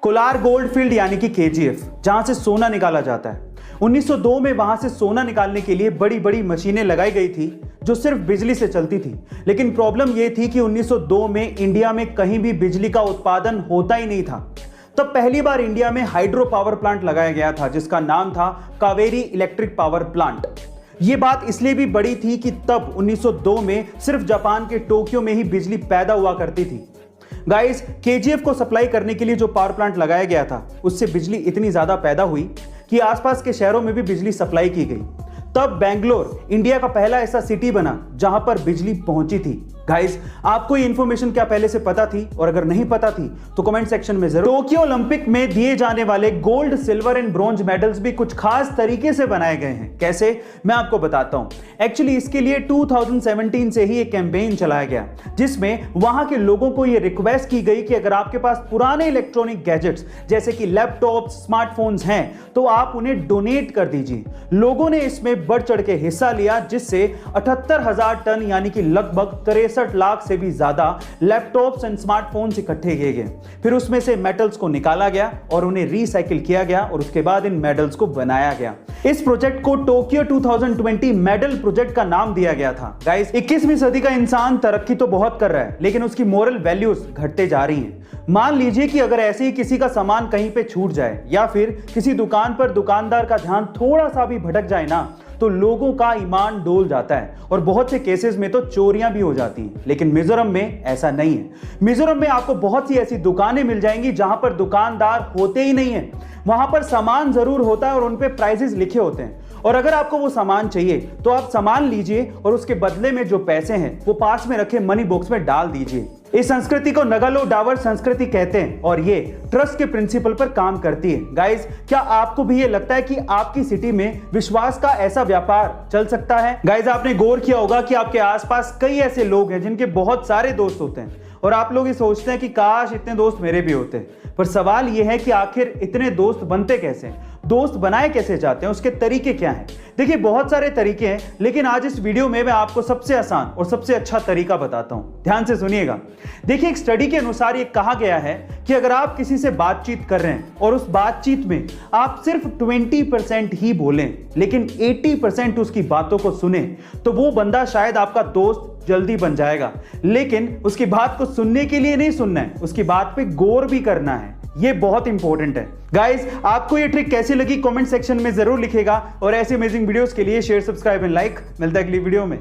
Kolar gold field यानी कि KGF, जहां से सोना निकाला जाता है। 1902 में वहां से सोना निकालने के लिए बड़ी बड़ी मशीनें लगाई गई थी जो सिर्फ बिजली से चलती थी। लेकिन प्रॉब्लम यह थी कि 1902 में इंडिया में कहीं भी बिजली का उत्पादन होता ही नहीं था। तब पहली बार इंडिया में हाइड्रो पावर प्लांट लगाया गया था जिसका नाम था कावेरी इलेक्ट्रिक पावर प्लांट। यह बात इसलिए भी बड़ी थी कि तब 1902 में सिर्फ जापान के टोक्यो में ही बिजली पैदा हुआ करती थी। गाइस, केजीएफ को सप्लाई करने के लिए जो पावर प्लांट लगाया गया था उससे बिजली इतनी ज्यादा पैदा हुई कि आसपास के शहरों में भी बिजली सप्लाई की गई। तब बेंगलोर इंडिया का पहला ऐसा सिटी बना जहां पर बिजली पहुंची थी। गाइस, आपको ये इंफॉर्मेशन क्या पहले से पता थी? और अगर नहीं पता थी तो कमेंट सेक्शन में जरूर। टोक्यो ओलंपिक में दिए जाने वाले gold, silver and bronze medals भी कुछ खास तरीके से बनाए गए हैं। कैसे, मैं आपको बताता हूं। एक्चुअली इसके लिए 2017 से ही एक कैंपेन चलाया गया जिसमें वहां के लोगों को यह रिक्वेस्ट की गई कि अगर आपके पास पुराने इलेक्ट्रॉनिक गैजेट्स जैसे कि लैपटॉप, स्मार्टफोन्स हैं तो आप उन्हें डोनेट कर दीजिए। लोगों ने इसमें बढ़ चढ़ के हिस्सा लिया जिससे 78,000 टन यानी कि लगभग 63 लाख से भी ज्यादा लैपटॉप्स एंड स्मार्टफोन्स इकट्ठे किए गए। फिर उसमें से मेटल्स को निकाला गया और उन्हें रिसाइकिल किया गया और उसके बाद इन मेडल्स को बनाया गया। इस प्रोजेक्ट को टोक्यो 2020 मेडल प्रोजेक्ट का नाम दिया गया था। गाइस, 21वीं सदी का इंसान तरक्की तो बहुत कर रहा है लेकिन उसकी मोरल वैल्यूज घटते जा रही हैं। मान लीजिए कि अगर ऐसे ही किसी का सामान कहीं पे छूट जाए या फिर किसी दुकान पर दुकानदार का ध्यान थोड़ा सा भी भटक जाए ना तो लोगों का ईमान डोल जाता है और बहुत से केसेस में तो चोरियां भी हो जाती हैं। लेकिन मिजोरम में ऐसा नहीं है। मिजोरम में आपको बहुत सी ऐसी दुकानें मिल जाएंगी जहां पर दुकानदार होते ही नहीं है। वहां पर सामान जरूर होता है और उन पे प्राइसेस लिखे होते हैं और अगर आपको वो सामान चाहिए तो आप सामान लीजिए और उसके बदले में जो पैसे हैं वो पास में रखे मनी बॉक्स में डाल दीजिए। इस संस्कृति को नगालो डावर संस्कृति कहते हैं और ये ट्रस्ट के प्रिंसिपल पर काम करती है। गाइस, क्या आपको भी ये लगता है कि आपकी सिटी में विश्वास का ऐसा व्यापार चल सकता है? गाइस, आपने गौर किया होगा कि आपके आसपास कई ऐसे लोग हैं जिनके बहुत सारे दोस्त होते हैं और आप लोग ये सोचते हैं कि काश इतने दोस्त मेरे भी होते। पर सवाल यह है कि आखिर इतने दोस्त बनते कैसे? दोस्त बनाए कैसे जाते हैं? उसके तरीके क्या हैं? देखिए, बहुत सारे तरीके हैं लेकिन आज इस वीडियो में मैं आपको सबसे आसान और सबसे अच्छा तरीका बताता हूं। ध्यान से सुनिएगा। देखिए, एक स्टडी के अनुसार यह कहा गया है कि अगर आप किसी से बातचीत कर रहे हैं और उस बातचीत में आप सिर्फ 20% ही बोलें लेकिन 80% उसकी बातों को सुने तो वो बंदा शायद आपका दोस्त जल्दी बन जाएगा। लेकिन उसकी बात को सुनने के लिए नहीं सुनना है, उसकी बात पे गौर भी करना है। ये बहुत इंपॉर्टेंट है। गाइस, आपको ये ट्रिक कैसी लगी कमेंट सेक्शन में जरूर लिखेगा और ऐसे अमेजिंग वीडियोस के लिए शेयर, सब्सक्राइब एंड लाइक। मिलता है अगली वीडियो में।